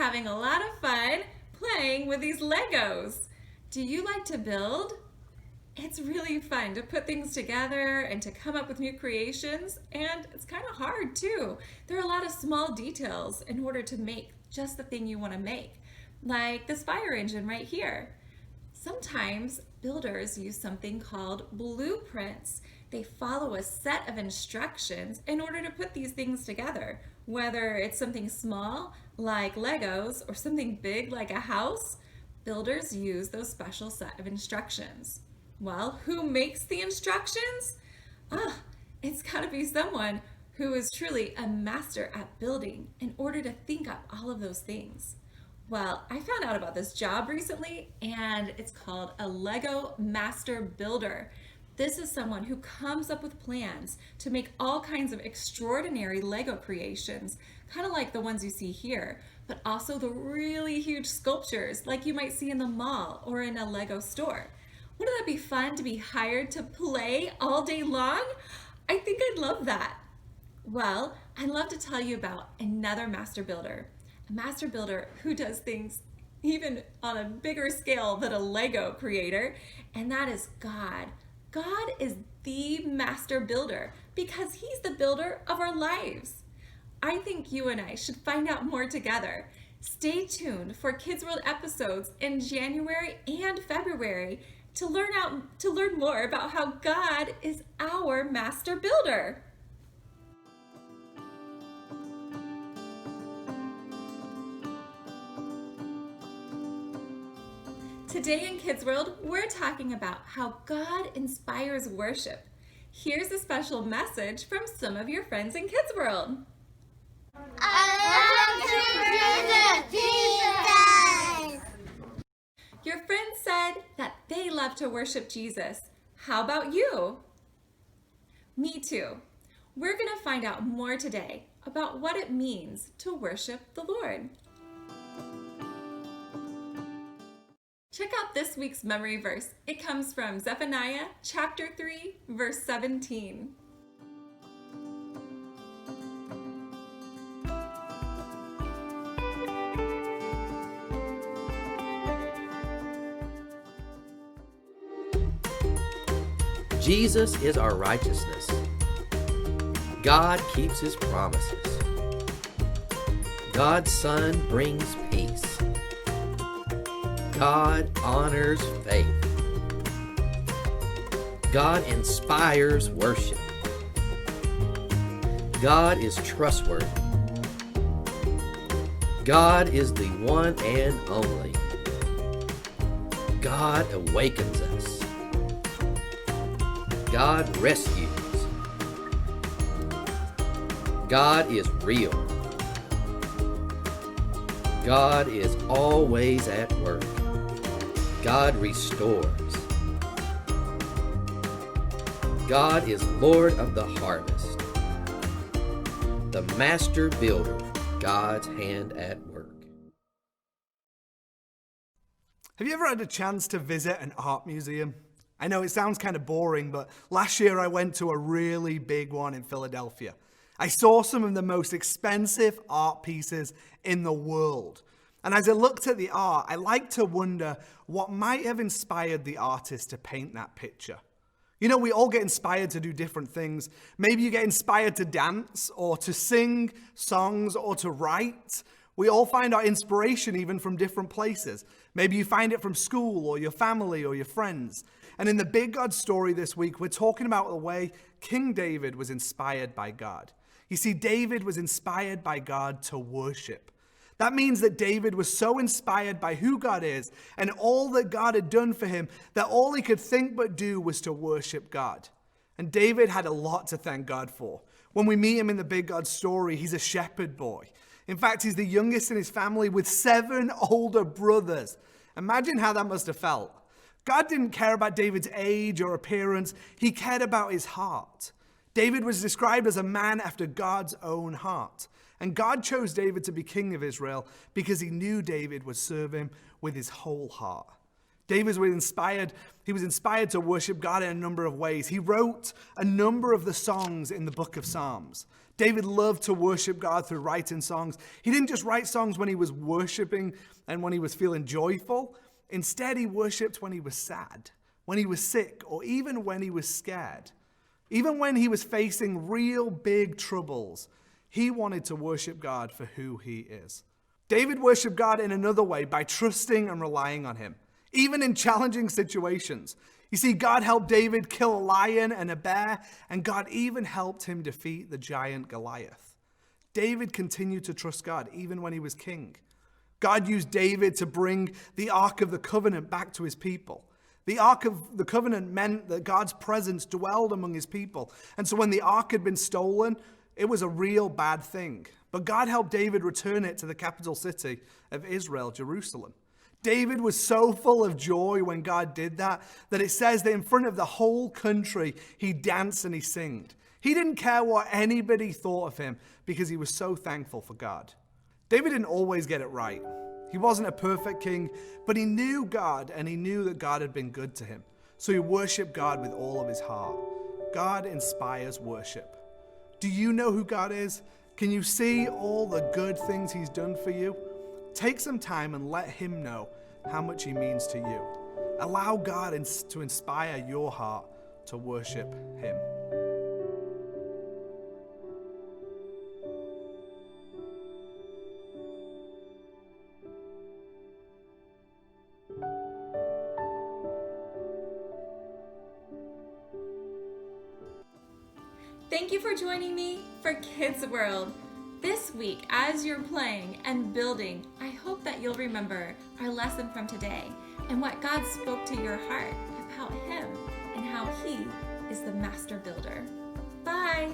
having a lot of fun playing with these Legos. Do you like to build? It's really fun to put things together and to come up with new creations, and it's kind of hard too. There are a lot of small details in order to make just the thing you want to make, like this fire engine right here. Sometimes builders use something called blueprints. They follow a set of instructions in order to put these things together. Whether it's something small like Legos or something big like a house, builders use those special set of instructions. Well, who makes the instructions? It's got to be someone who is truly a master at building in order to think up all of those things. Well, I found out about this job recently, and it's called a Lego Master Builder. This is someone who comes up with plans to make all kinds of extraordinary Lego creations, kind of like the ones you see here, but also the really huge sculptures like you might see in the mall or in a Lego store. Wouldn't that be fun to be hired to play all day long? I think I'd love that. Well, I'd love to tell you about another master builder, a master builder who does things even on a bigger scale than a Lego creator, and that is God. God is the master builder because he's the builder of our lives. I think you and I should find out more together. Stay tuned for Kids World episodes in January and February to learn more about how God is our master builder. Today in Kids World, we're talking about how God inspires worship. Here's a special message from some of your friends in Kids World. I love to Jesus. Your friends said that they love to worship Jesus. How about you? Me too. We're going to find out more today about what it means to worship the Lord. Check out this week's memory verse. It comes from Zephaniah chapter 3, verse 17. Jesus is our righteousness. God keeps his promises. God's Son brings peace. God honors faith. God inspires worship. God is trustworthy. God is the one and only. God awakens us. God rescues. God is real. God is always at work. God restores. God is Lord of the harvest. The master builder, God's hand at work. Have you ever had a chance to visit an art museum? I know it sounds kind of boring, but last year I went to a really big one in Philadelphia. I saw some of the most expensive art pieces in the world. And as I looked at the art, I like to wonder what might have inspired the artist to paint that picture. You know, we all get inspired to do different things. Maybe you get inspired to dance or to sing songs or to write. We all find our inspiration even from different places. Maybe you find it from school or your family or your friends. And in the Big God story this week, we're talking about the way King David was inspired by God. You see, David was inspired by God to worship. That means that David was so inspired by who God is and all that God had done for him that all he could think but do was to worship God. And David had a lot to thank God for. When we meet him in the Big God story, he's a shepherd boy. In fact, he's the youngest in his family with 7 older brothers. Imagine how that must have felt. God didn't care about David's age or appearance. He cared about his heart. David was described as a man after God's own heart. And God chose David to be king of Israel because he knew David would serve him with his whole heart. David was inspired. He was inspired to worship God in a number of ways. He wrote a number of the songs in the book of Psalms. David loved to worship God through writing songs. He didn't just write songs when he was worshiping and when he was feeling joyful. Instead, he worshiped when he was sad, when he was sick, or even when he was scared. Even when he was facing real big troubles, he wanted to worship God for who he is. David worshiped God in another way by trusting and relying on him, even in challenging situations. You see, God helped David kill a lion and a bear, and God even helped him defeat the giant Goliath. David continued to trust God even when he was king. God used David to bring the Ark of the Covenant back to his people. The Ark of the Covenant meant that God's presence dwelled among his people. And so when the Ark had been stolen, it was a real bad thing. But God helped David return it to the capital city of Israel, Jerusalem. David was so full of joy when God did that it says that in front of the whole country, he danced and he sang. He didn't care what anybody thought of him because he was so thankful for God. David didn't always get it right. He wasn't a perfect king, but he knew God and he knew that God had been good to him. So he worshiped God with all of his heart. God inspires worship. Do you know who God is? Can you see all the good things he's done for you? Take some time and let him know how much he means to you. Allow God to inspire your heart to worship him. Thank you for joining me for Kids World. This week, as you're playing and building, I hope that you'll remember our lesson from today and what God spoke to your heart about Him and how He is the master builder. Bye!